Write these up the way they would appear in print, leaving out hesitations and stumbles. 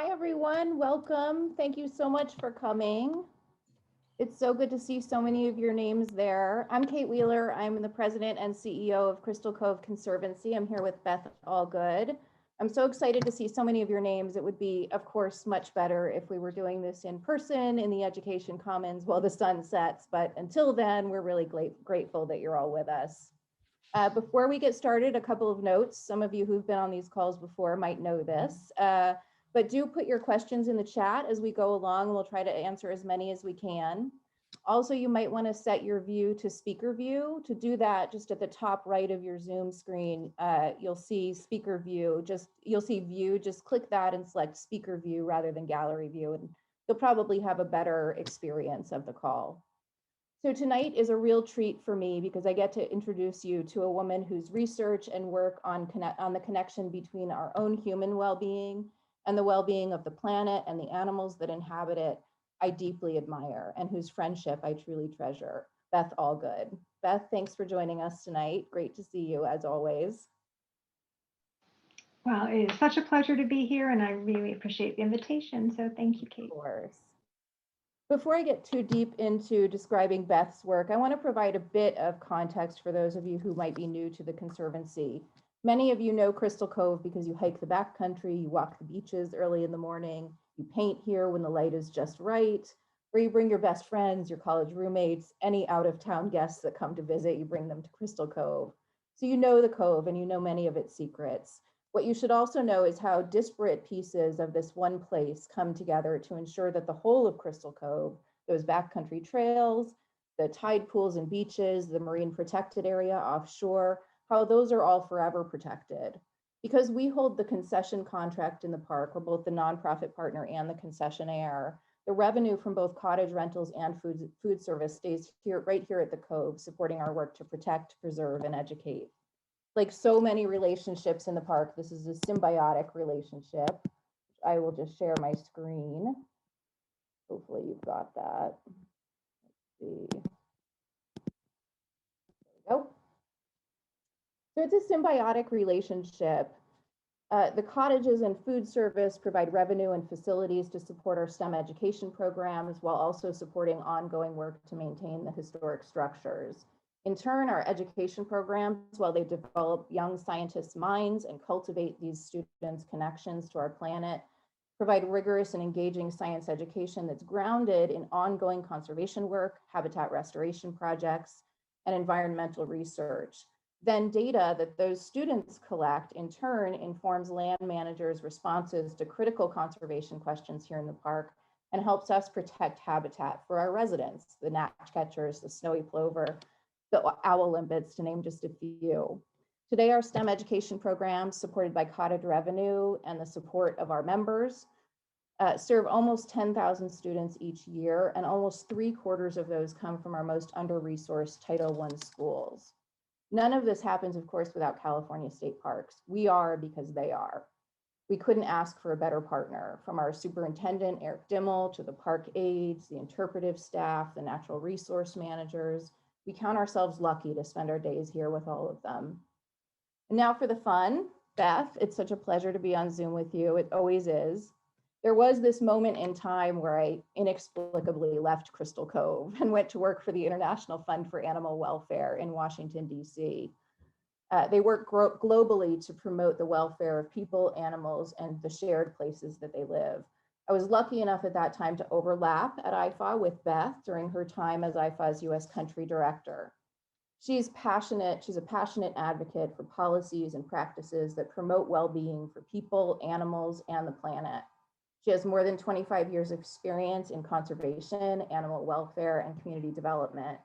Hi, everyone. Welcome. Thank you so much for coming. It's so good to see so many of your names there. I'm Kate Wheeler. I'm the president and CEO of Crystal Cove Conservancy. I'm here with Beth Allgood. I'm so excited to see so many of your names. It would be, of course, much better if we were doing this in person in the Education Commons while the sun sets. But until then, we're really grateful that you're all with us. Before we get started, a couple of notes. Some of you who've been on these calls before might know this. But do put your questions in the chat as we go along. We'll try to answer as many as we can. Also, you might want to set your view to speaker view. To do that, just at the top right of your Zoom screen, you'll see speaker view. You'll see view, just click that and select speaker view rather than gallery view. And you'll probably have a better experience of the call. So tonight is a real treat for me because I get to introduce you to a woman whose research and work on the connection between our own human well-being and the well-being of the planet and the animals that inhabit it, I deeply admire, and whose friendship I truly treasure. Beth Allgood. Beth, thanks for joining us tonight. Great to see you as always. Well, it is such a pleasure to be here, and I really appreciate the invitation. So thank you, Kate. Of course. Before I get too deep into describing Beth's work, I want to provide a bit of context for those of you who might be new to the Conservancy. Many of you know Crystal Cove because you hike the backcountry, you walk the beaches early in the morning, you paint here when the light is just right, or you bring your best friends, your college roommates, any out-of-town guests that come to visit, you bring them to Crystal Cove. So you know the Cove and you know many of its secrets. What you should also know is how disparate pieces of this one place come together to ensure that the whole of Crystal Cove, those backcountry trails, the tide pools and beaches, the marine protected area offshore, how those are all forever protected. Because we hold the concession contract in the park, we're both the nonprofit partner and the concessionaire, the revenue from both cottage rentals and food service stays here, right here at the Cove, supporting our work to protect, preserve, and educate. Like so many relationships in the park, this is a symbiotic relationship. I will just share my screen. Hopefully you've got that. Let's see. There we go. So it's a symbiotic relationship. The cottages and food service provide revenue and facilities to support our STEM education programs while also supporting ongoing work to maintain the historic structures. In turn, our education programs, while they develop young scientists' minds and cultivate these students' connections to our planet, provide rigorous and engaging science education that's grounded in ongoing conservation work, habitat restoration projects, and environmental research. Then data that those students collect in turn informs land managers' responses to critical conservation questions here in the park and helps us protect habitat for our residents, the gnatcatchers, the snowy plover, the owl limpets, to name just a few. Today, our STEM education programs, supported by cottage revenue and the support of our members, serve almost 10,000 students each year, and almost 3/4 of those come from our most under-resourced Title I schools. None of this happens, of course, without California State Parks. We are because they are. We couldn't ask for a better partner, from our superintendent, Eric Dimmel, to the park aides, the interpretive staff, the natural resource managers. We count ourselves lucky to spend our days here with all of them. And now for the fun. Beth, it's such a pleasure to be on Zoom with you. It always is. There was this moment in time where I inexplicably left Crystal Cove and went to work for the International Fund for Animal Welfare in Washington, D.C. They work globally to promote the welfare of people, animals, and the shared places that they live. I was lucky enough at that time to overlap at IFA with Beth during her time as IFA's US country director. She's a passionate advocate for policies and practices that promote well-being for people, animals, and the planet. She has more than 25 years of experience in conservation, animal welfare, and community development.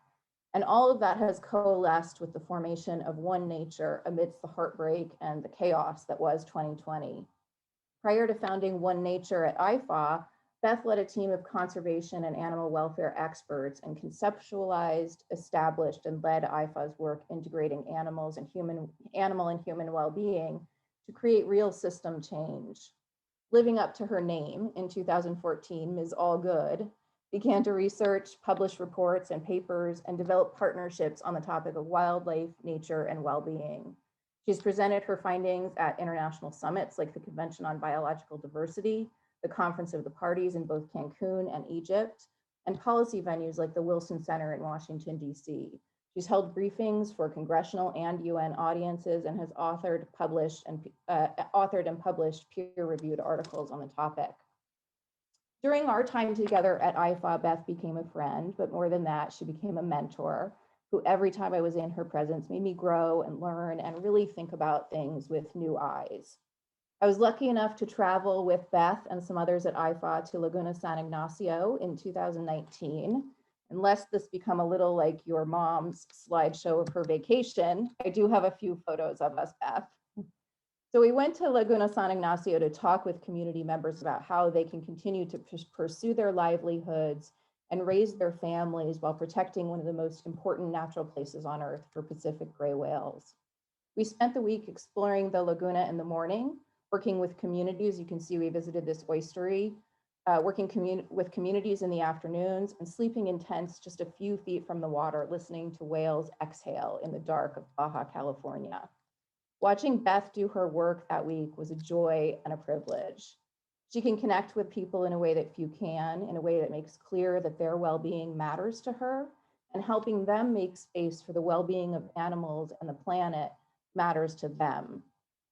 And all of that has coalesced with the formation of One Nature amidst the heartbreak and the chaos that was 2020. Prior to founding One Nature at IFA, Beth led a team of conservation and animal welfare experts and conceptualized, established, and led IFA's work integrating animal and human well-being to create real system change. Living up to her name, in 2014, Ms. Allgood began to research, publish reports and papers, and develop partnerships on the topic of wildlife, nature, and well-being. She's presented her findings at international summits like the Convention on Biological Diversity, the Conference of the Parties in both Cancun and Egypt, and policy venues like the Wilson Center in Washington, D.C. She's held briefings for congressional and UN audiences and has authored and published peer-reviewed articles on the topic. During our time together at IFA, Beth became a friend, but more than that, she became a mentor who every time I was in her presence made me grow and learn and really think about things with new eyes. I was lucky enough to travel with Beth and some others at IFA to Laguna San Ignacio in 2019. And lest this become a little like your mom's slideshow of her vacation, I do have a few photos of us, Beth. So we went to Laguna San Ignacio to talk with community members about how they can continue to pursue their livelihoods and raise their families while protecting one of the most important natural places on Earth for Pacific gray whales. We spent the week exploring the Laguna in the morning, working with communities. You can see we visited this oystery, working with communities in the afternoons, and sleeping in tents just a few feet from the water, listening to whales exhale in the dark of Baja California. Watching Beth do her work that week was a joy and a privilege. She can connect with people in a way that few can, in a way that makes clear that their well-being matters to her, and helping them make space for the well-being of animals and the planet matters to them.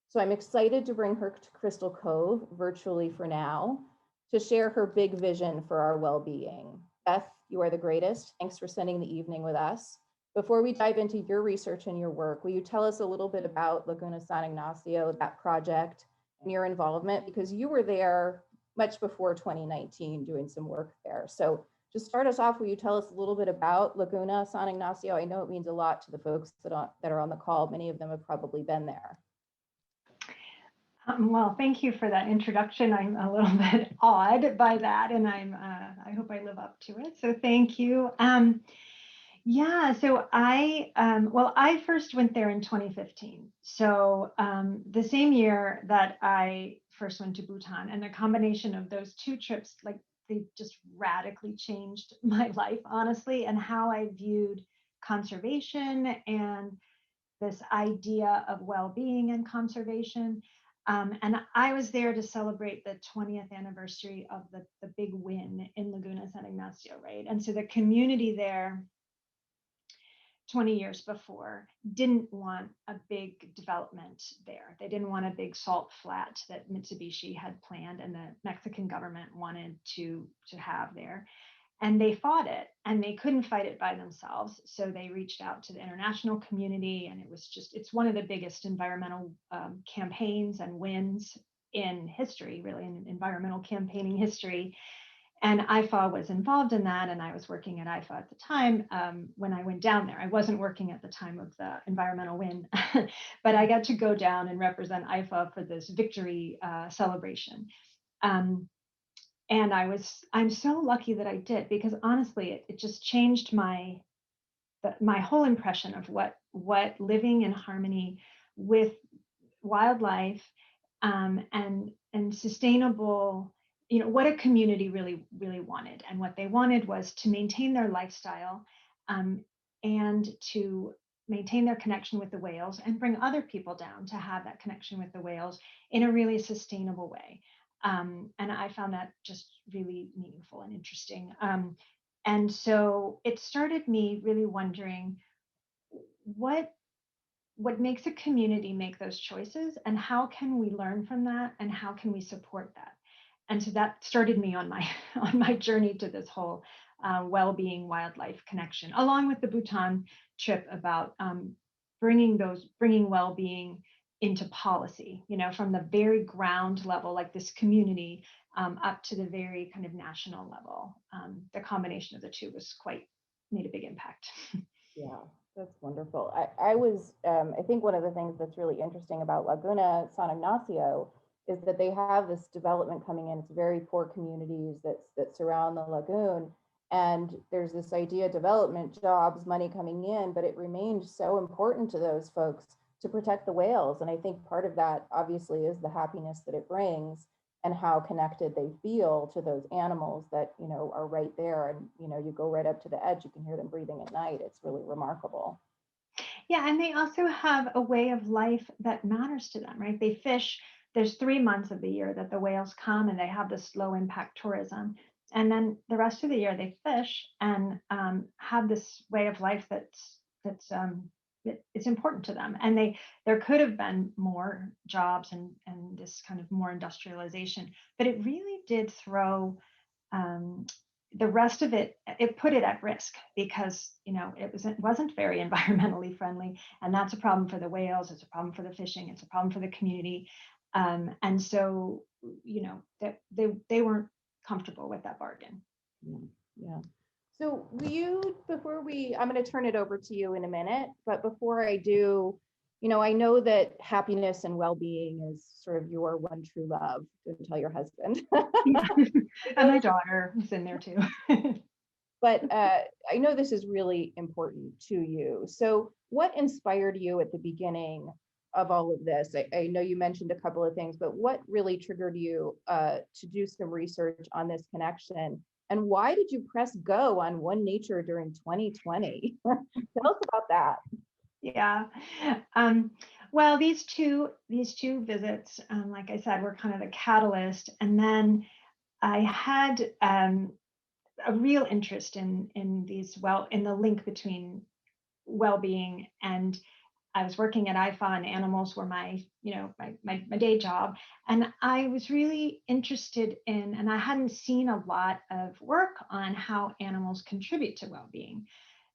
So I'm excited to bring her to Crystal Cove virtually for now to share her big vision for our well-being. Beth, you are the greatest. Thanks for spending the evening with us. Before we dive into your research and your work, will you tell us a little bit about Laguna San Ignacio, that project, and your involvement? Because you were there much before 2019 doing some work there. So just start us off, will you tell us a little bit about Laguna San Ignacio? I know it means a lot to the folks that are on the call. Many of them have probably been there. Well, thank you for that introduction. I'm a little bit awed by that, and I hope I live up to it. So thank you. Yeah, so I first went there in 2015. So the same year that I first went to Bhutan, and the combination of those two trips, like they just radically changed my life, honestly, and how I viewed conservation and this idea of well-being and conservation. And I was there to celebrate the 20th anniversary of the big win in Laguna San Ignacio, right? And so the community there 20 years before didn't want a big development there. They didn't want a big salt flat that Mitsubishi had planned and the Mexican government wanted to have there. And they fought it, and they couldn't fight it by themselves. So they reached out to the international community, and it's one of the biggest environmental campaigns and wins in history, really, in environmental campaigning history. And IFA was involved in that, and I was working at IFA at the time when I went down there. I wasn't working at the time of the environmental win, but I got to go down and represent IFA for this victory celebration. And I'm so lucky that I did, because honestly, it just changed my whole impression of what living in harmony with wildlife and sustainable, what a community really wanted. And what they wanted was to maintain their lifestyle and to maintain their connection with the whales and bring other people down to have that connection with the whales in a really sustainable way. And I found that just really meaningful and interesting. And so it started me really wondering what makes a community make those choices, and how can we learn from that, and how can we support that? And so that started me on my journey to this whole well-being wildlife connection, along with the Bhutan trip about bringing well-being into policy, from the very ground level, like this community, up to the very kind of national level. The combination of the two made a big impact. Yeah, that's wonderful. I think one of the things that's really interesting about Laguna San Ignacio is that they have this development coming in. It's very poor communities that surround the lagoon. And there's this idea, development, jobs, money coming in, but it remained so important to those folks to protect the whales. And I think part of that obviously is the happiness that it brings and how connected they feel to those animals that, are right there. And, you go right up to the edge, you can hear them breathing at night. It's really remarkable. Yeah, and they also have a way of life that matters to them, right? They fish there's 3 months of the year that the whales come and they have this low impact tourism. And then the rest of the year they fish and have this way of life it's important to them. And there could have been more jobs and this kind of more industrialization, but it really did throw the rest of it put it at risk because it wasn't very environmentally friendly, and that's a problem for the whales, it's a problem for the fishing, it's a problem for the community, and so that they weren't comfortable with that bargain. Yeah. So I'm going to turn it over to you in a minute, but before I do, I know that happiness and well-being is sort of your one true love. Don't tell your husband. And my daughter is in there too. But I know this is really important to you. So what inspired you at the beginning of all of this? I know you mentioned a couple of things, but what really triggered you to do some research on this connection? And why did you press go on One Nature during 2020? Tell us about that. Yeah. Well, these two visits, like I said, were kind of the catalyst. And then I had a real interest in the link between well-being, and I was working at IFA, and animals were my day job. And I was really interested in, and I hadn't seen a lot of work on how animals contribute to well-being.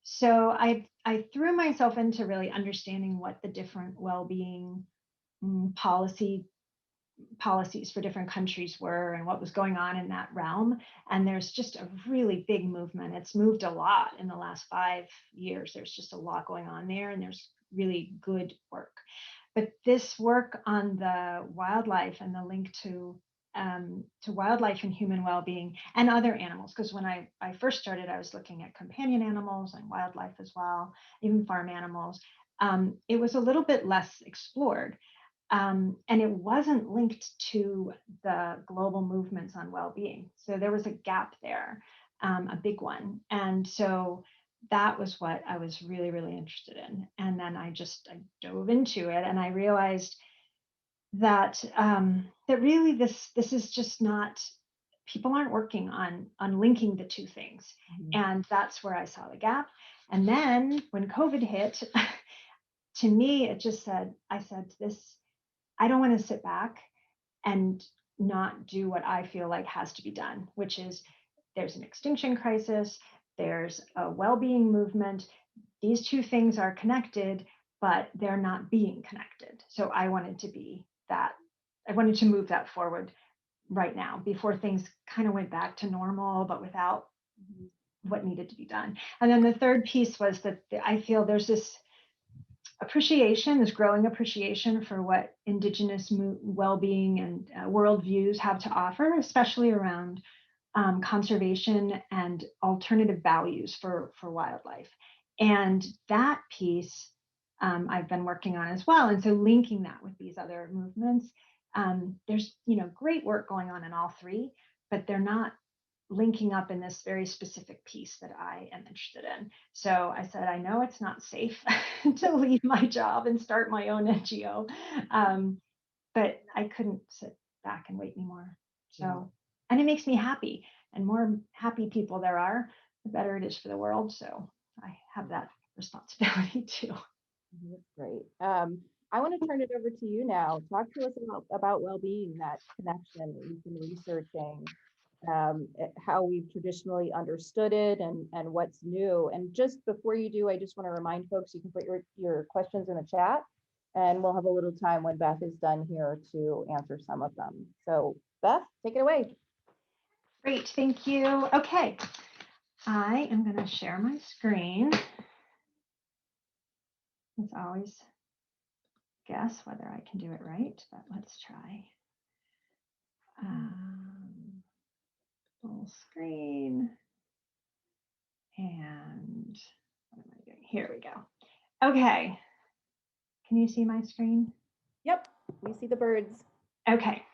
So I threw myself into really understanding what the different well-being policies for different countries were and what was going on in that realm. And there's just a really big movement. It's moved a lot in the last 5 years. There's just a lot going on there, and there's really good work. But this work on the wildlife and the link to wildlife and human well-being and other animals, because when I first started, I was looking at companion animals and wildlife as well, even farm animals. It was a little bit less explored. And it wasn't linked to the global movements on well-being. So there was a gap there, a big one. And so that was what I was really, really interested in. And then I dove into it, and I realized that that really this is just not, people aren't working on linking the two things. Mm-hmm. And that's where I saw the gap. And then when COVID hit, to me, it just said, I don't want to sit back and not do what I feel like has to be done, which is there's an extinction crisis, there's a well-being movement. These two things are connected, but they're not being connected. So I wanted to move that forward right now before things kind of went back to normal, but without what needed to be done. And then the third piece was that I feel there's this growing appreciation for what Indigenous well-being and worldviews have to offer, especially around conservation and alternative values for wildlife. And that piece I've been working on as well. And so linking that with these other movements, there's great work going on in all three, but they're not linking up in this very specific piece that I am interested in. So I said, I know it's not safe to leave my job and start my own NGO, but I couldn't sit back and wait anymore. So, and it makes me happy, and more happy people there are, the better it is for the world. So I have that responsibility too. That's great. I want to turn it over to you now. Talk to us about well-being, that connection that you've been researching, how we've traditionally understood it, and what's new. And just before you do, I just want to remind folks, you can put your questions in the chat, and we'll have a little time when Beth is done here to answer some of them. So Beth, take it away. Great, thank you. Okay, I am going to share my screen. It's always guess whether I can do it right, but let's try. Full screen. And what am I doing? Here we go. Okay. Can you see my screen? Yep, we see the birds. Okay.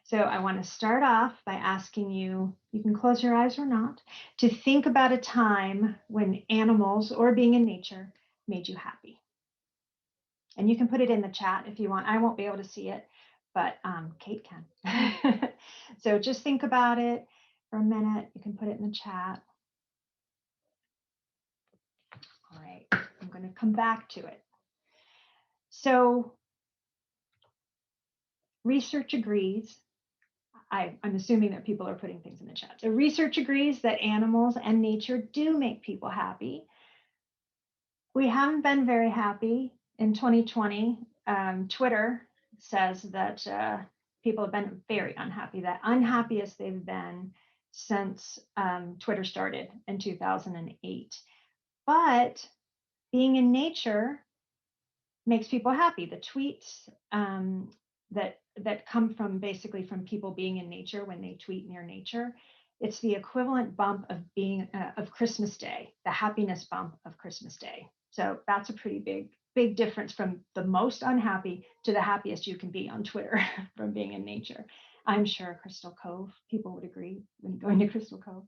So I want to start off by asking you can close your eyes or not, to think about a time when animals or being in nature made you happy. And you can put it in the chat if you want. I won't be able to see it, but Kate can. So just think about it for a minute. You can put it in the chat. All right, I'm going to come back to it. So research agrees. I'm assuming that people are putting things in the chat. So research agrees that animals and nature do make people happy. We haven't been very happy in 2020. Twitter says that people have been very unhappy, the unhappiest they've been since Twitter started in 2008. But being in nature makes people happy. The tweets that come from basically from people being in nature when they tweet near nature, it's the equivalent bump of being of Christmas Day, the happiness bump of Christmas Day. So that's a pretty big difference from the most unhappy to the happiest you can be on Twitter from being in nature. I'm sure Crystal Cove, people would agree when going to Crystal Cove.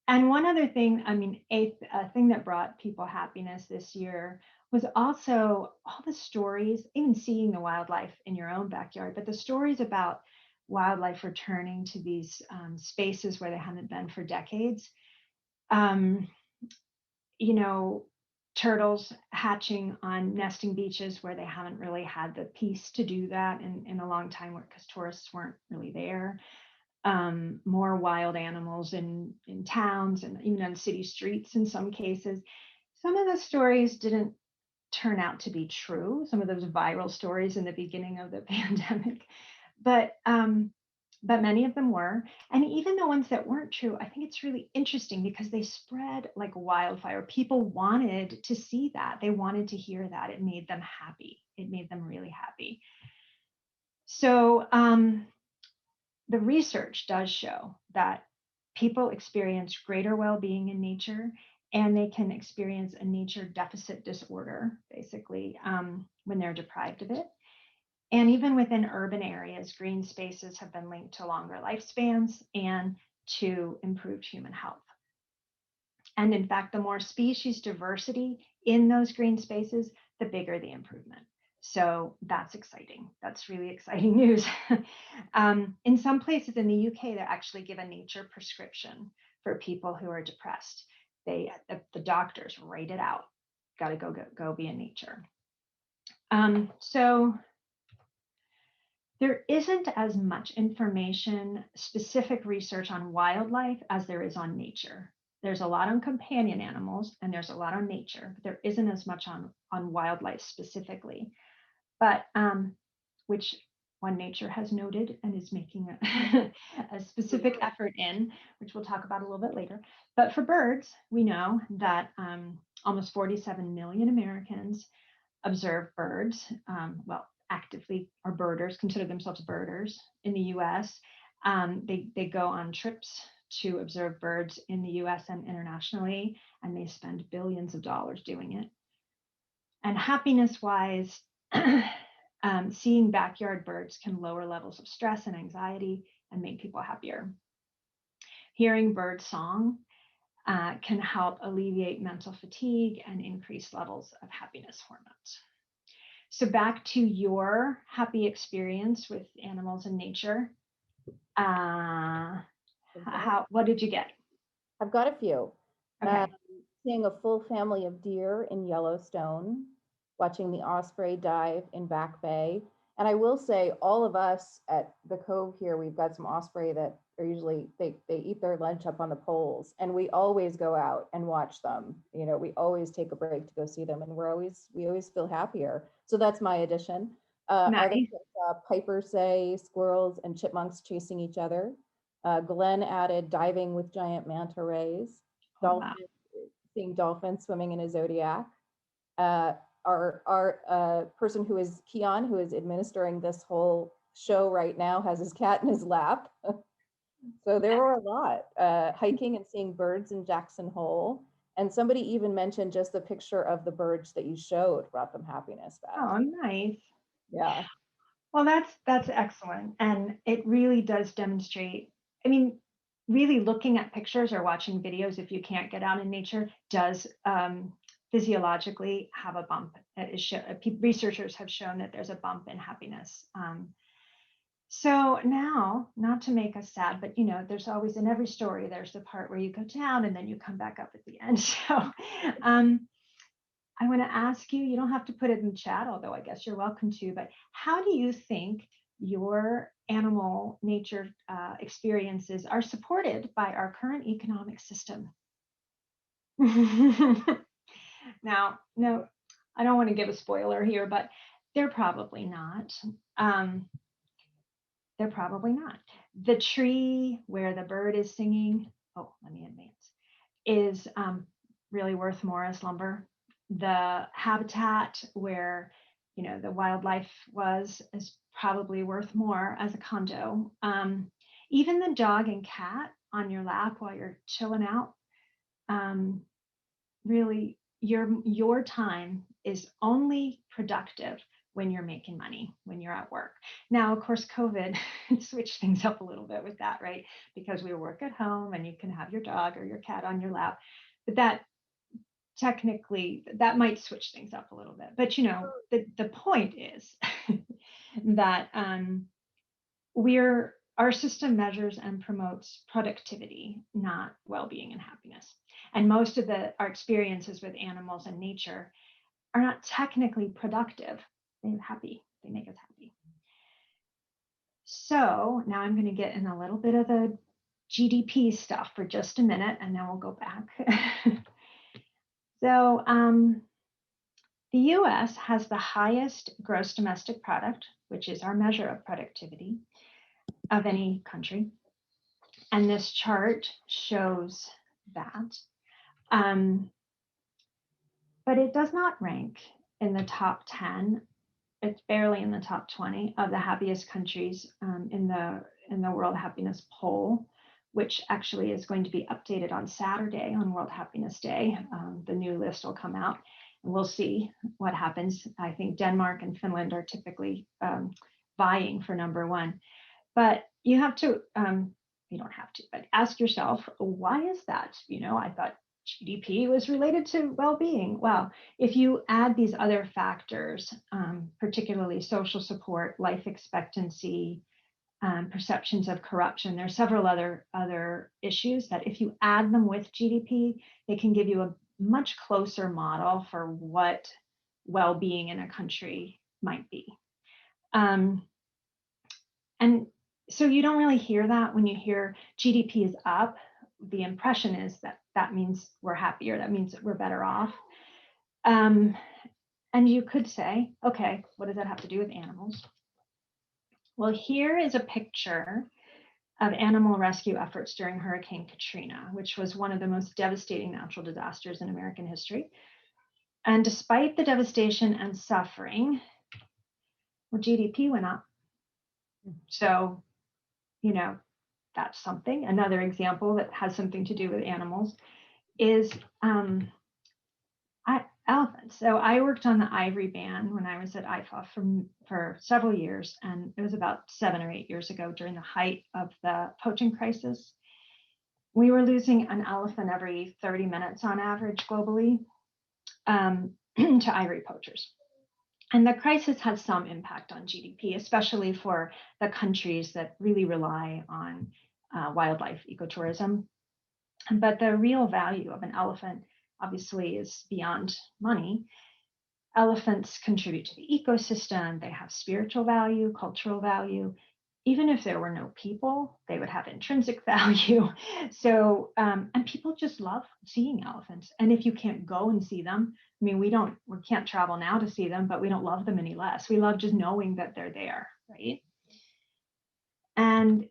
And one other thing, I mean, a thing that brought people happiness this year was also all the stories, even seeing the wildlife in your own backyard, but the stories about wildlife returning to these spaces where they haven't been for decades. You know, turtles hatching on nesting beaches where they haven't really had the peace to do that in a long time because tourists weren't really there. More wild animals in towns and even on city streets in some cases. Some of the stories didn't turn out to be true, some of those viral stories in the beginning of the pandemic, but many of them were. And even the ones that weren't true, I think it's really interesting because they spread like wildfire. People wanted to see that. They wanted to hear that. It made them happy. It made them really happy. So the research does show that people experience greater well-being in nature, and they can experience a nature deficit disorder, basically, when they're deprived of it. And even within urban areas, green spaces have been linked to longer lifespans and to improved human health. And in fact, the more species diversity in those green spaces, the bigger the improvement. So that's exciting. That's really exciting news. In some places in the UK, they actually give a nature prescription for people who are depressed. The doctors write it out. Got to go be in nature. So there isn't as much information, specific research on wildlife as there is on nature. There's a lot on companion animals and there's a lot on nature, but there isn't as much on wildlife specifically. But which One Nature has noted and is making a specific effort in, which we'll talk about a little bit later. But for birds, we know that almost 47 million Americans observe birds, actively are birders, consider themselves birders in the US. They go on trips to observe birds in the US and internationally, and they spend billions of dollars doing it. And happiness-wise, seeing backyard birds can lower levels of stress and anxiety and make people happier. Hearing bird song can help alleviate mental fatigue and increase levels of happiness hormones. So back to your happy experience with animals and nature. What did you get? I've got a few. Okay. Seeing a full family of deer in Yellowstone, watching the osprey dive in Back Bay. And I will say, all of us at the Cove here, we've got some osprey that are usually, they eat their lunch up on the poles, and we always go out and watch them. You know, we always take a break to go see them, and we always feel happier. So that's my addition. Nice. Others, Piper say squirrels and chipmunks chasing each other. Glenn added diving with giant manta rays. Dolphins, seeing dolphins swimming in a zodiac. Our person who is Keon, who is administering this whole show right now, has his cat in his lap. So there were a lot. Hiking and seeing birds in Jackson Hole. And somebody even mentioned just the picture of the birds that you showed brought them happiness back. Oh, nice. Yeah. Well, that's excellent. And it really does demonstrate, I mean, really looking at pictures or watching videos, if you can't get out in nature, does physiologically have a bump. Researchers have shown that there's a bump in happiness So now, not to make us sad, but there's always in every story, there's the part where you go down and then you come back up at the end. So I want to ask you, you don't have to put it in the chat, although I guess you're welcome to, but how do you think your animal nature experiences are supported by our current economic system? Now, no, I don't want to give a spoiler here, but they're probably not. They're probably not. The tree where the bird is singing, oh, let me advance, is really worth more as lumber. The habitat where the wildlife was is probably worth more as a condo. Even the dog and cat on your lap while you're chilling out, really your time is only productive when you're making money, when you're at work. Now, of course, COVID switched things up a little bit with that, right? Because we work at home and you can have your dog or your cat on your lap. But that technically, that might switch things up a little bit. But the point is that our system measures and promotes productivity, not well-being and happiness. And most of our experiences with animals and nature are not technically productive. They're happy. They make us happy. So now I'm going to get in a little bit of the GDP stuff for just a minute, and then we'll go back. So the US has the highest gross domestic product, which is our measure of productivity of any country. And this chart shows that. But it does not rank in the top 10. It's barely in the top 20 of the happiest countries in the World Happiness Poll, which actually is going to be updated on Saturday on World Happiness Day. The new list will come out, and we'll see what happens. I think Denmark and Finland are typically vying for number one. But you have to, you don't have to, but ask yourself, why is that? I thought GDP was related to well-being. Well, if you add these other factors, particularly social support, life expectancy, perceptions of corruption, there are several other issues that if you add them with GDP, they can give you a much closer model for what well-being in a country might be. And so you don't really hear that when you hear GDP is up. The impression is that means we're happier, that means that we're better off. And you could say, okay, what does that have to do with animals? Well, here is a picture of animal rescue efforts during Hurricane Katrina, which was one of the most devastating natural disasters in American history. And despite the devastation and suffering, well, GDP went up. So, that's something. Another example that has something to do with animals is elephants. So I worked on the ivory ban when I was at IFA for several years, and it was about 7 or 8 years ago during the height of the poaching crisis. We were losing an elephant every 30 minutes on average globally to ivory poachers. And the crisis has some impact on GDP, especially for the countries that really rely on wildlife ecotourism. But the real value of an elephant obviously is beyond money. Elephants contribute to the ecosystem. They have spiritual value, cultural value. Even if there were no people, they would have intrinsic value. So, and people just love seeing elephants. And if you can't go and see them, I mean, we can't travel now to see them, but we don't love them any less. We love just knowing that they're there, right? And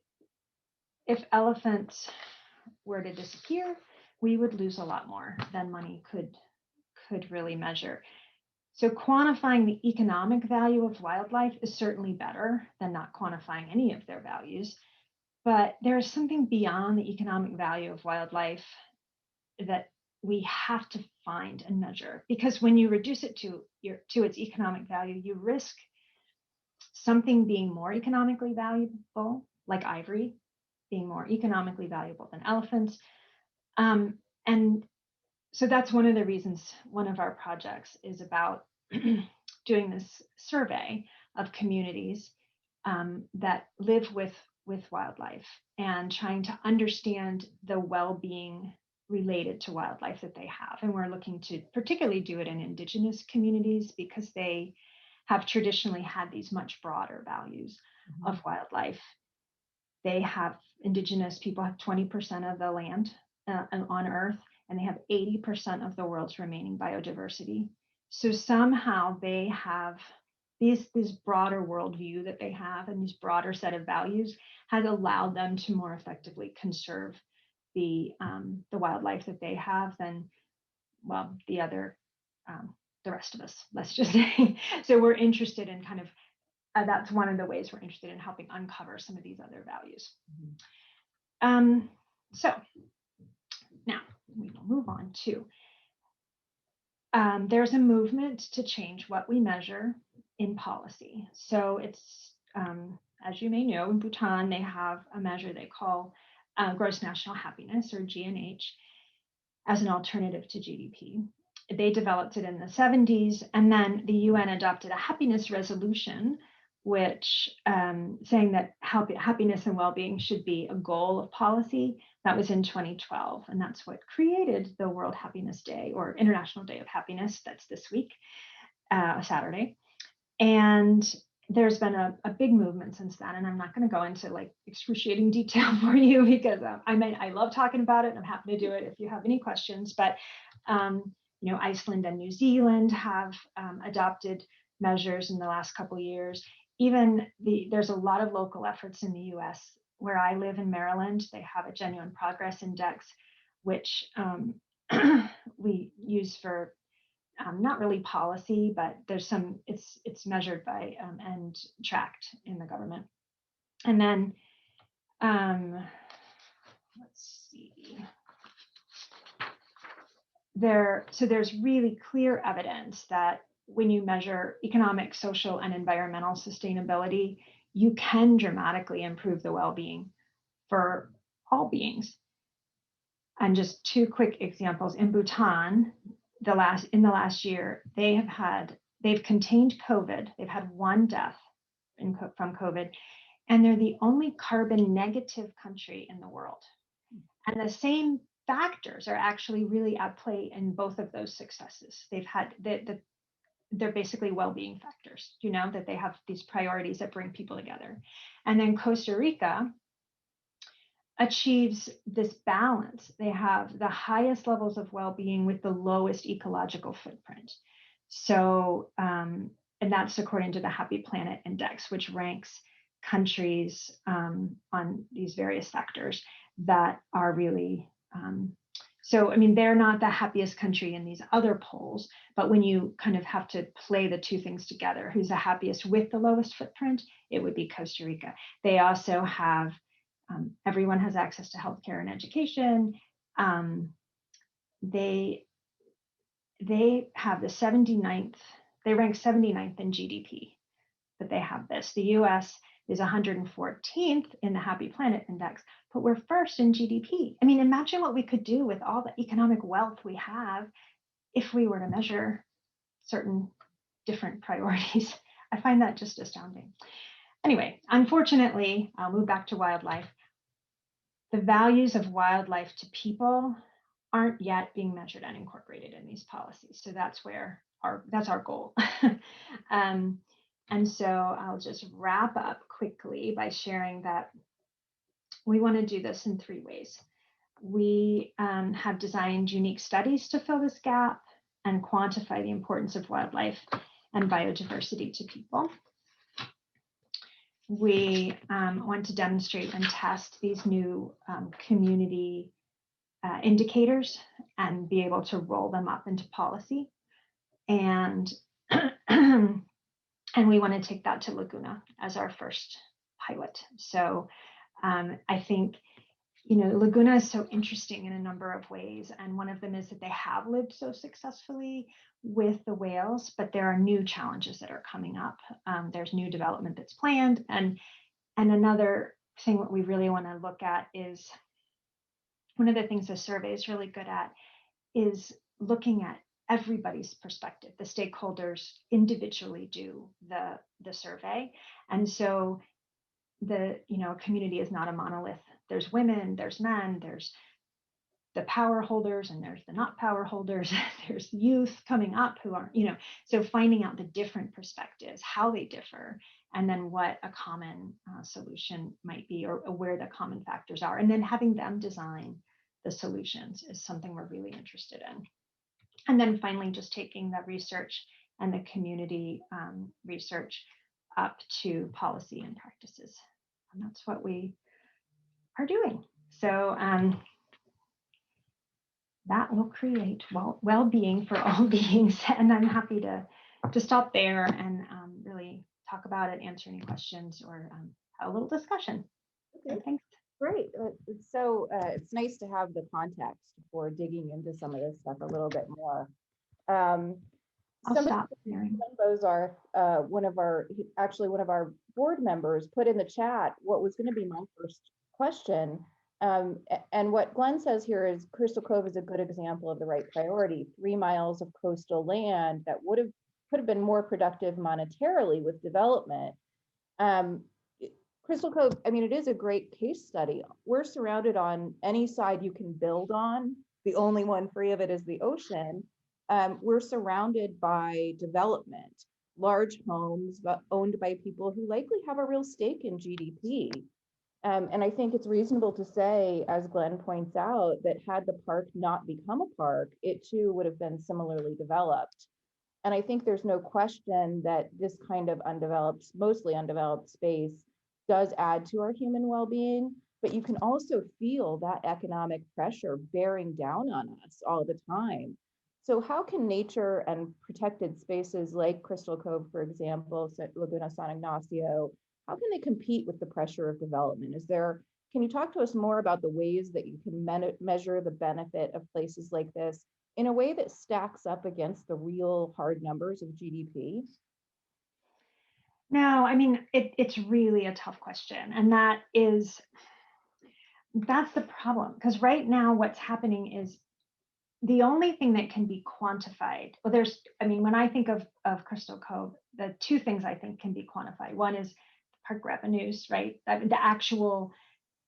if elephants were to disappear, we would lose a lot more than money could really measure. So quantifying the economic value of wildlife is certainly better than not quantifying any of their values. But there is something beyond the economic value of wildlife that we have to find and measure, because when you reduce it to its economic value, you risk something being more economically valuable, like ivory, being more economically valuable than elephants. And so that's one of the reasons one of our projects is about doing this survey of communities that live with wildlife and trying to understand the well-being related to wildlife that they have. And we're looking to particularly do it in Indigenous communities because they have traditionally had these much broader values of wildlife. They have, Indigenous people have 20% of the land on Earth, and they have 80% of the world's remaining biodiversity. So somehow they have this broader worldview that they have, and this broader set of values has allowed them to more effectively conserve the wildlife that they have than, well, the rest of us, let's just say. So we're interested in kind of that's one of the ways we're interested in helping uncover some of these other values. So now we will move on to there's a movement to change what we measure in policy. So it's, as you may know, in Bhutan, they have a measure they call gross national happiness, or GNH, as an alternative to GDP. They developed it in the 70s, and then the UN adopted a happiness resolution, which saying that happiness and well-being should be a goal of policy. That was in 2012, and that's what created the World Happiness Day, or International Day of Happiness. That's this week, Saturday. And there's been a big movement since then, and I'm not going to go into like excruciating detail for you because I love talking about it, and I'm happy to do it if you have any questions. But Iceland and New Zealand have adopted measures in the last couple of years. Even there's a lot of local efforts in the U.S. Where I live in Maryland, they have a genuine progress index, which we use for not really policy, but there's some, it's measured by and tracked in the government. And then let's see. There's really clear evidence that when you measure economic, social, and environmental sustainability, you can dramatically improve the well-being for all beings. And just two quick examples. In Bhutan, in the last year, they've contained COVID. They've had one death from COVID, and they're the only carbon negative country in the world. And the same factors are actually really at play in both of those successes. They've had they're basically well-being factors, that they have these priorities that bring people together. And then Costa Rica achieves this balance. They have the highest levels of well-being with the lowest ecological footprint. So, and that's according to the Happy Planet Index, which ranks countries on these various factors that are really, they're not the happiest country in these other polls, but when you kind of have to play the two things together, who's the happiest with the lowest footprint, it would be Costa Rica. They also have everyone has access to healthcare and education. They have the 79th, they rank 79th in GDP, but they have this. The US is 114th in the Happy Planet Index, but we're first in GDP. I mean, imagine what we could do with all the economic wealth we have if we were to measure certain different priorities. I find that just astounding. Anyway, unfortunately, I'll move back to wildlife. The values of wildlife to people aren't yet being measured and incorporated in these policies. So that's our goal. And so I'll just wrap up quickly by sharing that we want to do this in 3 ways. We have designed unique studies to fill this gap and quantify the importance of wildlife and biodiversity to people. We want to demonstrate and test these new community indicators and be able to roll them up into policy. And we want to take that to Laguna as our first pilot. So I think, Laguna is so interesting in a number of ways. And one of them is that they have lived so successfully with the whales, but there are new challenges that are coming up. There's new development that's planned. And another thing that we really want to look at is, one of the things the survey is really good at is looking at everybody's perspective. The stakeholders individually do the survey. And so a community is not a monolith. There's women, there's men, there's the power holders, and there's the not power holders. There's youth coming up who aren't, so finding out the different perspectives, how they differ, and then what a common solution might be, or where the common factors are, and then having them design the solutions is something we're really interested in. And then finally, just taking the research and the community research up to policy and practices. And that's what we are doing. So that will create well-being for all beings. And I'm happy to stop there and really talk about it, answer any questions, or have a little discussion. Okay. So thanks. Great. It's nice to have the context for digging into some of this stuff a little bit more. I'll stop sharing. Bozarth, one of our board members, put in the chat what was going to be my first question. And what Glenn says here is Crystal Cove is a good example of the right priority. 3 miles of coastal land that could have been more productive monetarily with development. Crystal Cove, I mean, it is a great case study. We're surrounded on any side you can build on. The only one free of it is the ocean. We're surrounded by development, large homes owned by people who likely have a real stake in GDP. And I think it's reasonable to say, as Glenn points out, that had the park not become a park, it too would have been similarly developed. And I think there's no question that this kind of mostly undeveloped space does add to our human well-being, but you can also feel that economic pressure bearing down on us all the time. So how can nature and protected spaces like Crystal Cove, for example, Laguna San Ignacio, how can they compete with the pressure of development? Can you talk to us more about the ways that you can measure the benefit of places like this in a way that stacks up against the real hard numbers of GDP? No, I mean, it's really a tough question. And that's the problem. Because right now what's happening is the only thing that can be quantified, when I think of Crystal Cove, the two things I think can be quantified. One is park revenues, right? The actual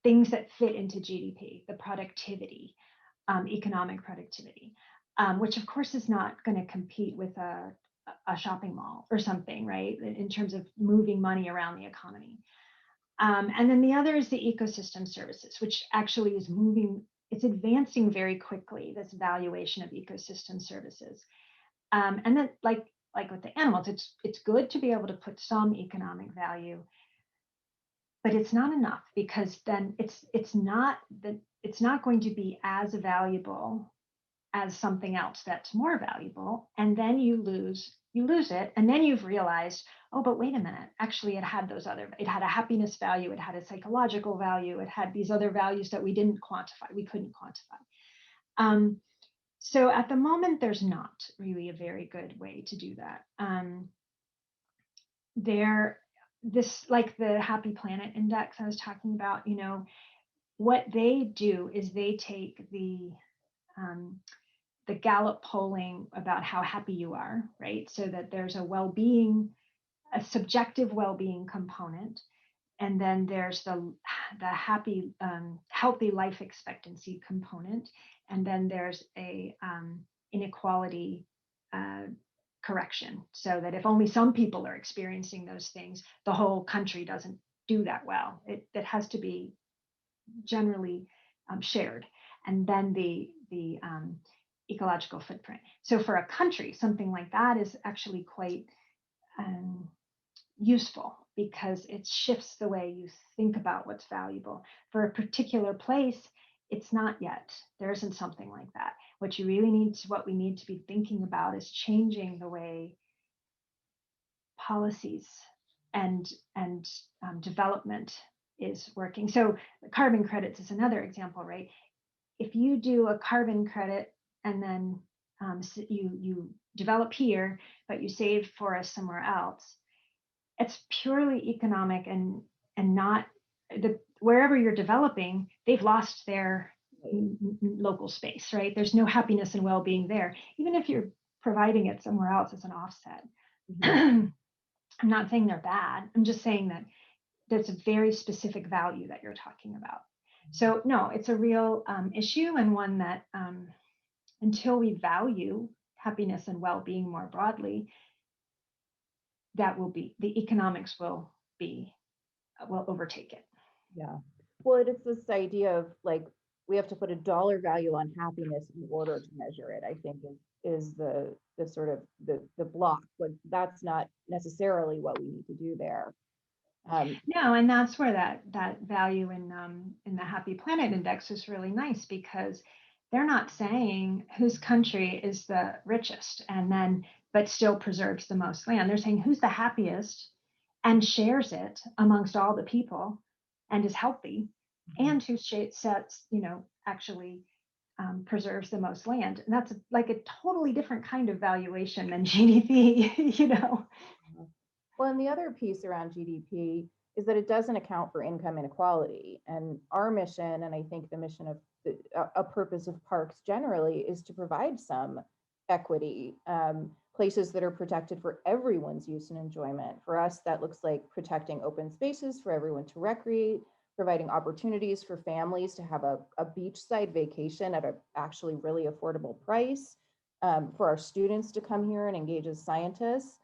things that fit into GDP, the productivity, economic productivity, which of course is not going to compete with a shopping mall or something, right? In terms of moving money around the economy. And then the other is the ecosystem services, which actually is it's advancing very quickly, this valuation of ecosystem services. And then like with the animals, it's good to be able to put some economic value, but it's not enough, because then it's not going to be as valuable as something else that's more valuable. And then you lose it. And then you've realized, oh, but wait a minute, actually it had a happiness value, it had a psychological value, it had these other values that we couldn't quantify. So at the moment, there's not really a very good way to do that. Like the Happy Planet Index I was talking about, what they do is they take the Gallup polling about how happy you are, right? So that there's a subjective well-being component, and then there's the happy, healthy life expectancy component, and then there's a inequality correction, so that if only some people are experiencing those things, the whole country doesn't do that well. It has to be generally shared, and then the ecological footprint. So for a country, something like that is actually quite useful, because it shifts the way you think about what's valuable. For a particular place, it's not yet. There isn't something like that. What we need to be thinking about is changing the way policies and development is working. So carbon credits is another example, right? If you do a carbon credit and then you develop here, but you save forests somewhere else, it's purely economic, and not wherever you're developing, they've lost their local space, right? There's no happiness and well-being there, even if you're providing it somewhere else as an offset. Mm-hmm. I'm not saying they're bad. I'm just saying that there's a very specific value that you're talking about. So no, it's a real issue, and one that until we value happiness and well-being more broadly, that will be, the economics will overtake it. Yeah. Well, it's this idea of like, we have to put a dollar value on happiness in order to measure it, I think is the sort of the block. Like, that's not necessarily what we need to do there. No, and that's where that value in the Happy Planet Index is really nice, because they're not saying whose country is the richest and then but still preserves the most land. They're saying who's the happiest and shares it amongst all the people and is healthy, and who sets, actually preserves the most land. And that's like a totally different kind of valuation than GDP. Well, and the other piece around GDP is that it doesn't account for income inequality. And our mission, and I think the mission of a purpose of parks generally, is to provide some equity, places that are protected for everyone's use and enjoyment. For us, that looks like protecting open spaces for everyone to recreate, providing opportunities for families to have a beachside vacation at a actually really affordable price, for our students to come here and engage as scientists.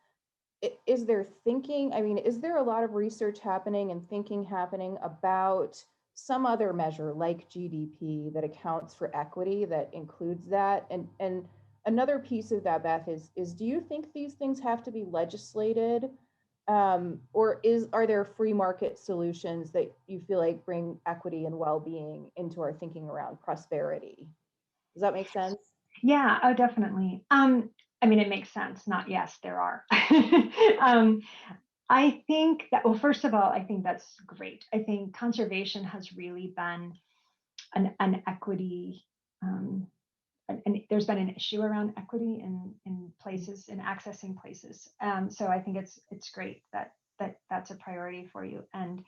Is there thinking, I mean, is there a lot of research happening and thinking happening about some other measure like GDP that accounts for equity, that includes that? And another piece of that, Beth, is do you think these things have to be legislated? Or are there free market solutions that you feel like bring equity and well-being into our thinking around prosperity? Does that make sense? Yeah, oh, definitely. I mean, it makes sense. Not yes, there are. I think that, well, first of all, I think that's great. I think conservation has really been an equity, and there's been an issue around equity in places, in accessing places. So I think it's great that that's a priority for you, and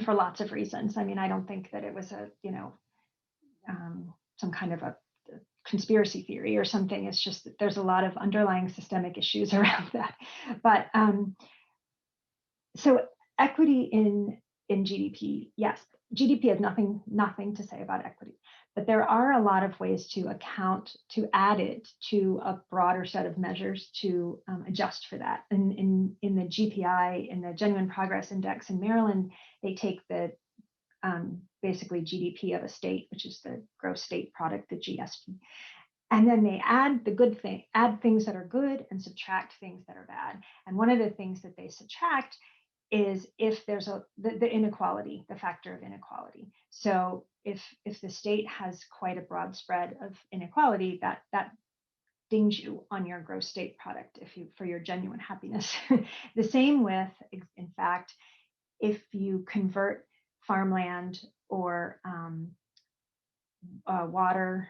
for lots of reasons. I mean, I don't think that it was some kind of a conspiracy theory or something. It's just that there's a lot of underlying systemic issues around that. But so equity in GDP, yes, GDP has nothing to say about equity, but there are a lot of ways to add it to a broader set of measures to adjust for that. And in the GPI, in the Genuine Progress Index in Maryland, they take the basically GDP of a state, which is the gross state product, the GSP. And then they add things that are good and subtract things that are bad. And one of the things that they subtract is if there's the inequality, the factor of inequality. So if the state has quite a broad spread of inequality, that dings you on your gross state product for your genuine happiness. The same with, in fact, if you convert farmland or water,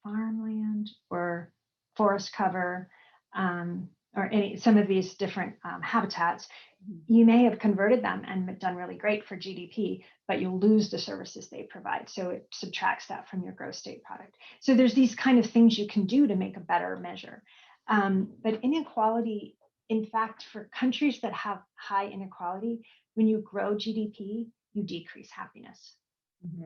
farmland or forest cover, or some of these different habitats, you may have converted them and done really great for GDP, but you'll lose the services they provide. So it subtracts that from your gross state product. So there's these kind of things you can do to make a better measure. But inequality, in fact, for countries that have high inequality, when you grow GDP, you decrease happiness.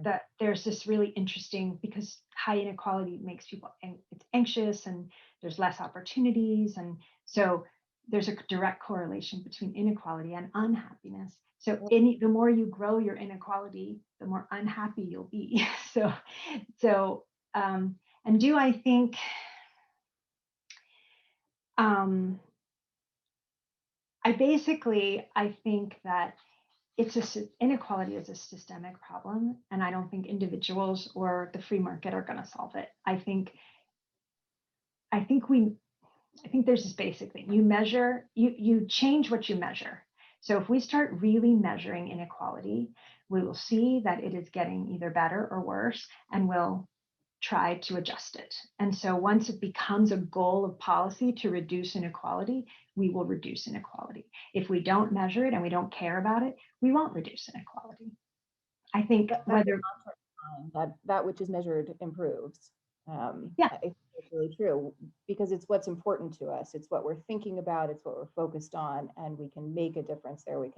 That there's this really interesting, because high inequality makes people it's anxious and there's less opportunities, and so there's a direct correlation between inequality and unhappiness. So the more you grow your inequality, the more unhappy you'll be. So and do I think I think that inequality is a systemic problem, and I don't think individuals or the free market are going to solve it. I think there's this basic thing. You change what you measure. So if we start really measuring inequality, we will see that it is getting either better or worse, and we'll try to adjust it. And so once it becomes a goal of policy to reduce inequality, we will reduce inequality. If we don't measure it and we don't care about it, we won't reduce inequality. I think that which is measured improves. Yeah, That's really true, because it's what's important to us. It's what we're thinking about. It's what we're focused on, and we can make a difference there. We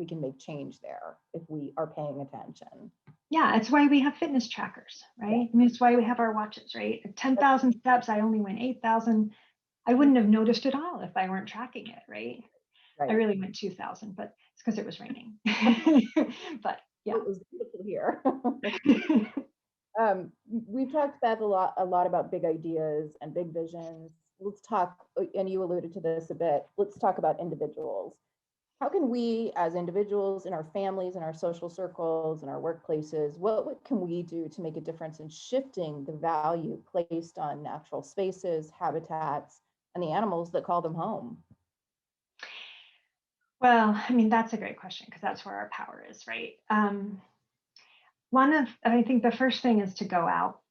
can make change there if we are paying attention. Yeah, it's why we have fitness trackers, right? Yeah. I mean, it's why we have our watches, right? At 10,000 steps, I only went 8,000. I wouldn't have noticed at all if I weren't tracking it, right? Right. I really went 2,000, but it's because it was raining. But yeah. It was beautiful here. We've talked, Beth, a lot about big ideas and big visions. Let's talk, and you alluded to this a bit. Let's talk about individuals. How can we, as individuals, in our families, in our social circles, in our workplaces, what can we do to make a difference in shifting the value placed on natural spaces, habitats, and the animals that call them home? Well, I mean, that's a great question because that's where our power is, right? I think the first thing is to go out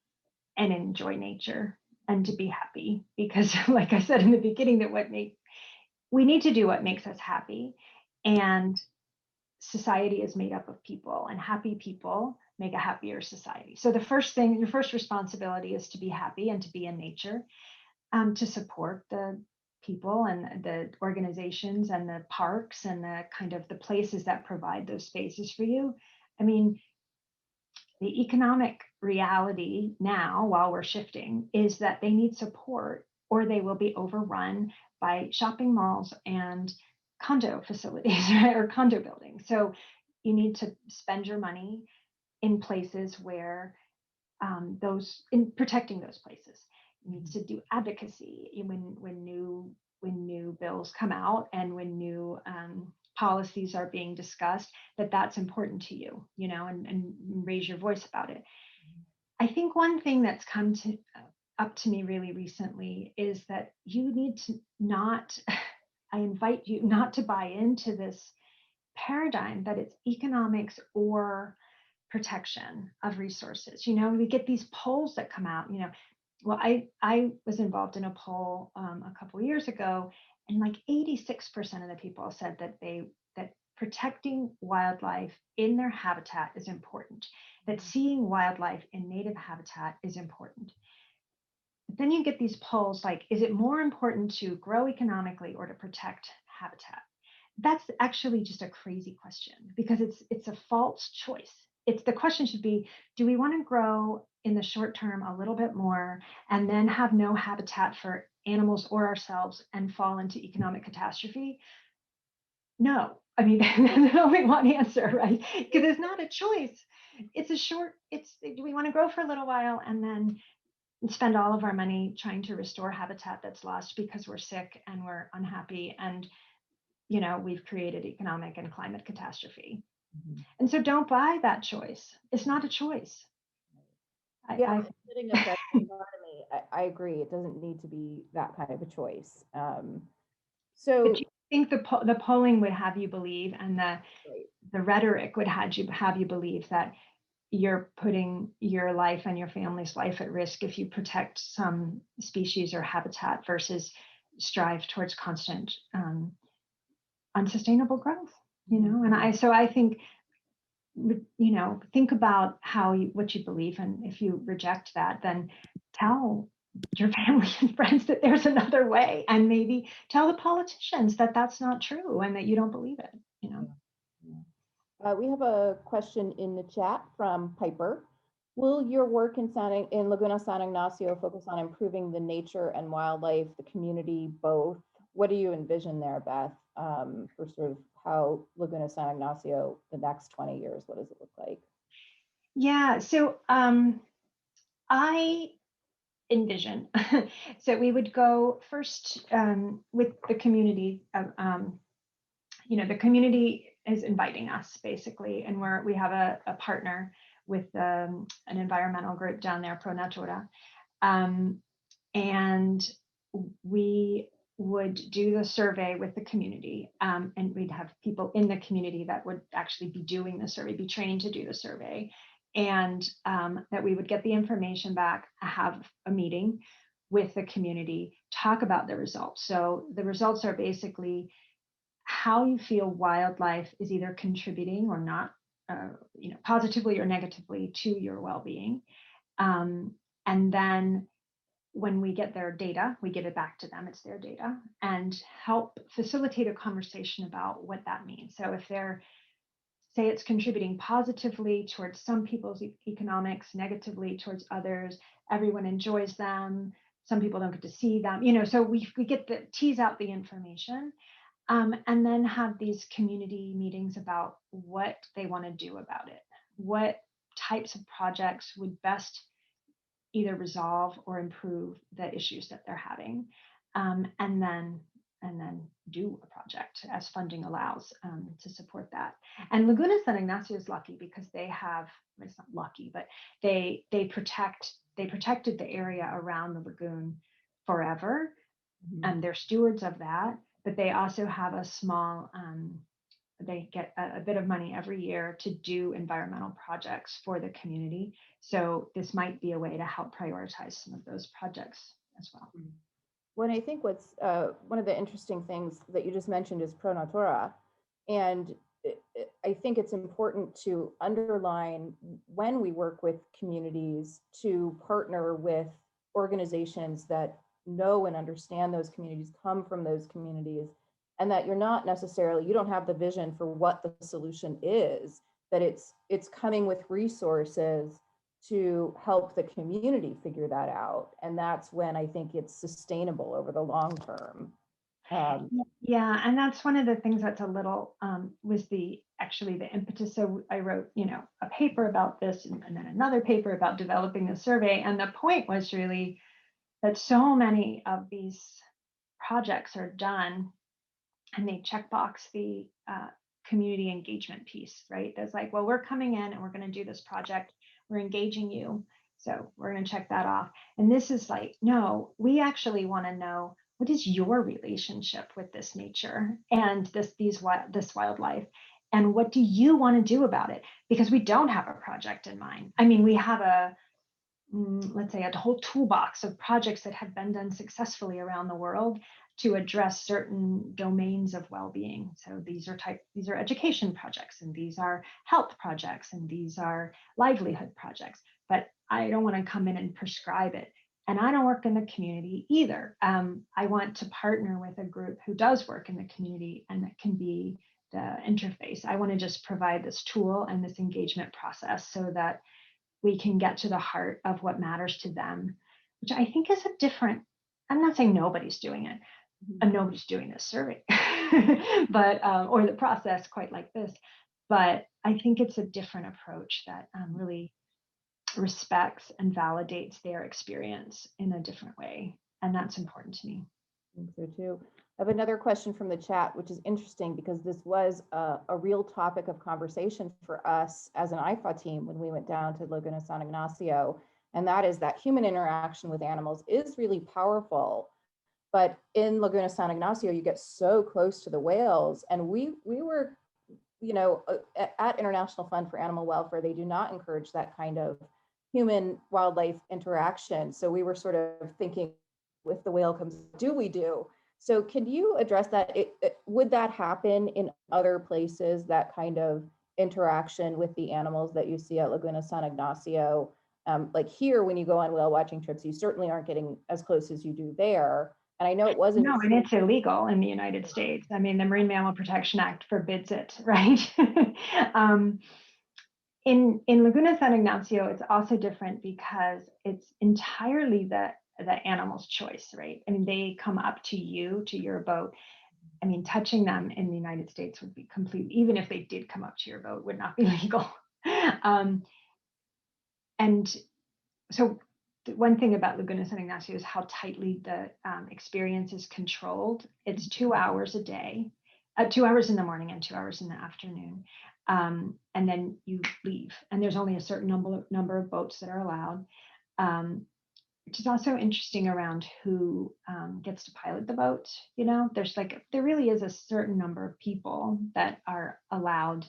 and enjoy nature and to be happy because, like I said in the beginning, we need to do what makes us happy, and society is made up of people, and happy people make a happier society. So the first thing, your first responsibility is to be happy and to be in nature, to support the people and the organizations and the parks and the kind of the places that provide those spaces for you. I mean, the economic reality now, while we're shifting, is that they need support or they will be overrun by shopping malls and condo facilities, right, or condo buildings. So you need to spend your money in places where in protecting those places. You need to do advocacy when new bills come out and when new policies are being discussed, that's important to you, and raise your voice about it. I think one thing that's come to up to me really recently is that you need to not, I invite you not to buy into this paradigm that it's economics or protection of resources. We get these polls that come out, well, I was involved in a poll a couple of years ago, and like 86% of the people said that protecting wildlife in their habitat is important, that seeing wildlife in native habitat is important. But then you get these polls like, is it more important to grow economically or to protect habitat? That's actually just a crazy question because it's a false choice. The question should be, do we want to grow in the short term a little bit more and then have no habitat for animals or ourselves and fall into economic catastrophe? No. I mean, there's only one answer, right? Because it's not a choice. Do we want to grow for a little while and then spend all of our money trying to restore habitat that's lost because we're sick and we're unhappy and we've created economic and climate catastrophe. Mm-hmm. And so don't buy that choice. It's not a choice. Sitting up I agree. It doesn't need to be that kind of a choice. So but you think the polling would have you believe, and the rhetoric would have you believe that you're putting your life and your family's life at risk if you protect some species or habitat versus strive towards constant unsustainable growth, and I think, think about what you believe, and if you reject that, then tell your family and friends that there's another way, and maybe tell the politicians that that's not true and that you don't believe it. We have a question in the chat from Piper. Will your work in Laguna San Ignacio focus on improving the nature and wildlife, the community, both? What do you envision there, Beth, for sort of how Laguna San Ignacio, the next 20 years, what does it look like? Yeah, so I envision, so we would go first with the community. The community is inviting us basically, and we have a partner with an environmental group down there, Pro Natura, and we would do the survey with the community, and we'd have people in the community that would actually be doing the survey, be trained to do the survey, and that we would get the information back, have a meeting with the community, talk about the results. So the results are basically how you feel wildlife is either contributing or not, positively or negatively to your well-being. And then when we get their data, we give it back to them, it's their data, and help facilitate a conversation about what that means. So if they're, say it's contributing positively towards some people's economics, negatively towards others, everyone enjoys them, some people don't get to see them, so we get to tease out the information, and then have these community meetings about what they want to do about it, what types of projects would best either resolve or improve the issues that they're having, and then do a project as funding allows, to support that. And Laguna San Ignacio is lucky because they have, it's not lucky, but they protected the area around the lagoon forever, and they're stewards of that. But they also have a small, they get a bit of money every year to do environmental projects for the community. So this might be a way to help prioritize some of those projects as well. Well, I think what's one of the interesting things that you just mentioned is pro natura. And I think it's important to underline when we work with communities to partner with organizations that know and understand those communities, come from those communities, and that you're not necessarily, you don't have the vision for what the solution is, that it's coming with resources to help the community figure that out. And that's when I think it's sustainable over the long term. Yeah, and that's one of the things that's a little, was actually the impetus. So I wrote, a paper about this, and then another paper about developing the survey. And the point was really that so many of these projects are done and they checkbox the community engagement piece, right? There's like, well, we're coming in and we're going to do this project. We're engaging you. So we're going to check that off. And this is like, no, we actually want to know, what is your relationship with this nature and this wildlife? And what do you want to do about it? Because we don't have a project in mind. I mean, we have let's say a whole toolbox of projects that have been done successfully around the world to address certain domains of well-being. So these are education projects, and these are health projects, and these are livelihood projects. But I don't want to come in and prescribe it. And I don't work in the community either. I want to partner with a group who does work in the community, and that can be the interface. I want to just provide this tool and this engagement process so that we can get to the heart of what matters to them, which I think is a different, I'm not saying nobody's doing it, and nobody's doing this survey, but, or the process quite like this, but I think it's a different approach that really respects and validates their experience in a different way. And that's important to me. I think so too. I have another question from the chat, which is interesting because this was a real topic of conversation for us as an IFA team when we went down to Laguna San Ignacio. And that is that human interaction with animals is really powerful. But in Laguna San Ignacio, you get so close to the whales. And we were, at International Fund for Animal Welfare, they do not encourage that kind of human wildlife interaction. So we were sort of thinking, if the whale comes, do we do? So can you address that? Would that happen in other places, that kind of interaction with the animals that you see at Laguna San Ignacio? Like here, when you go on whale watching trips, you certainly aren't getting as close as you do there. And I know it wasn't. No, and it's illegal in the United States. I mean, the Marine Mammal Protection Act forbids it, right? In Laguna San Ignacio, it's also different because it's entirely the animal's choice, right? I mean, they come up to you, to your boat. I mean, touching them in the United States would be completely, even if they did come up to your boat, would not be legal. And so the one thing about Laguna San Ignacio is how tightly the experience is controlled. It's 2 hours a day, 2 hours in the morning and 2 hours in the afternoon. And then you leave. And there's only a certain number of boats that are allowed. Which is also interesting around who gets to pilot the boat. There really is a certain number of people that are allowed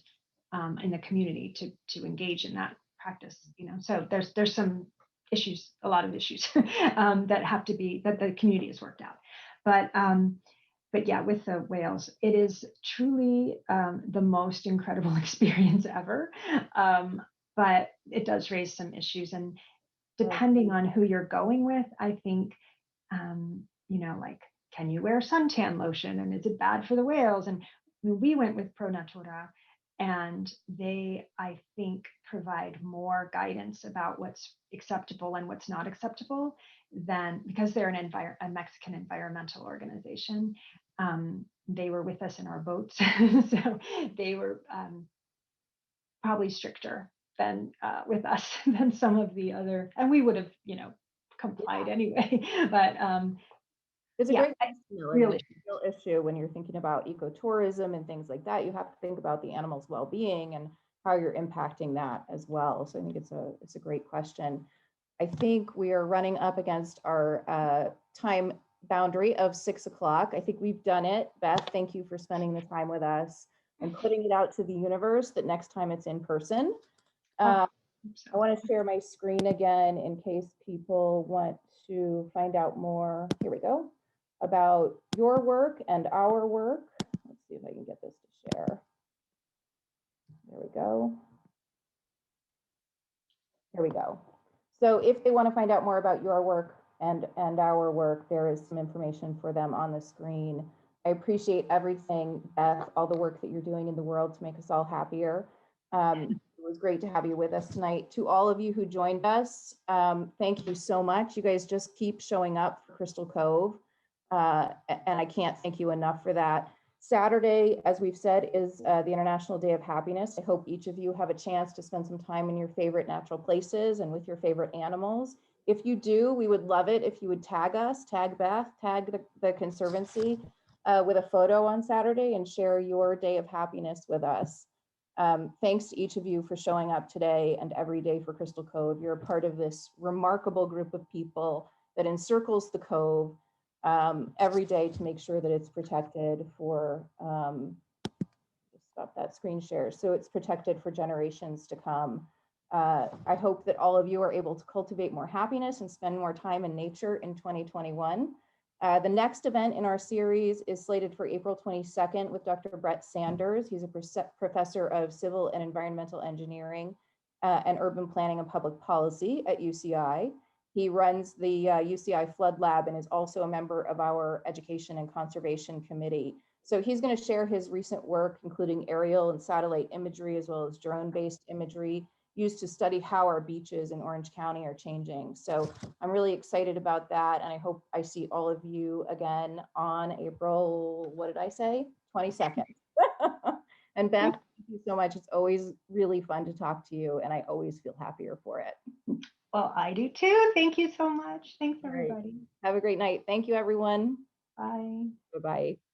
in the community to engage in that practice. So there's some issues, a lot of issues that have to be, that the community has worked out. But yeah, with the whales, it is truly the most incredible experience ever. But it does raise some issues, and depending on who you're going with, I think, like, can you wear suntan lotion, and is it bad for the whales? And we went with Pro Natura, and they, I think, provide more guidance about what's acceptable and what's not acceptable than, because they're a Mexican environmental organization. They were with us in our boats, so they were probably stricter than with us than some of the other, and we would have, complied anyway. But it's a great real issue when you're thinking about ecotourism and things like that. You have to think about the animal's well-being and how you're impacting that as well. So I think it's a great question. I think we are running up against our time boundary of 6 o'clock. I think we've done it. Beth, thank you for spending the time with us and putting it out to the universe that next time it's in person. I want to share my screen again in case people want to find out more. Here we go. About your work and our work. Let's see if I can get this to share. There we go. Here we go. So if they want to find out more about your work and our work, there is some information for them on the screen. I appreciate everything, Beth, all the work that you're doing in the world to make us all happier. It was great to have you with us tonight. To all of you who joined us, thank you so much. You guys just keep showing up for Crystal Cove, and I can't thank you enough for that. Saturday, as we've said, is the International Day of Happiness. I hope each of you have a chance to spend some time in your favorite natural places and with your favorite animals. If you do, we would love it if you would tag us, tag Beth, tag the Conservancy with a photo on Saturday and share your day of happiness with us. Thanks to each of you for showing up today and every day for Crystal Cove. You're a part of this remarkable group of people that encircles the Cove every day to make sure that it's protected for, stop that screen share, so it's protected for generations to come. I hope that all of you are able to cultivate more happiness and spend more time in nature in 2021. The next event in our series is slated for April 22nd with Dr. Brett Sanders. He's a professor of civil and environmental engineering and urban planning and public policy at UCI. He runs the UCI Flood Lab and is also a member of our Education and Conservation Committee. So he's going to share his recent work, including aerial and satellite imagery, as well as drone-based imagery used to study how our beaches in Orange County are changing. So I'm really excited about that. And I hope I see all of you again on April, what did I say? 22nd. And Beth, thank you so much. It's always really fun to talk to you, and I always feel happier for it. Well, I do too. Thank you so much. Thanks, everybody. Have a great night. Thank you, everyone. Bye. Bye-bye.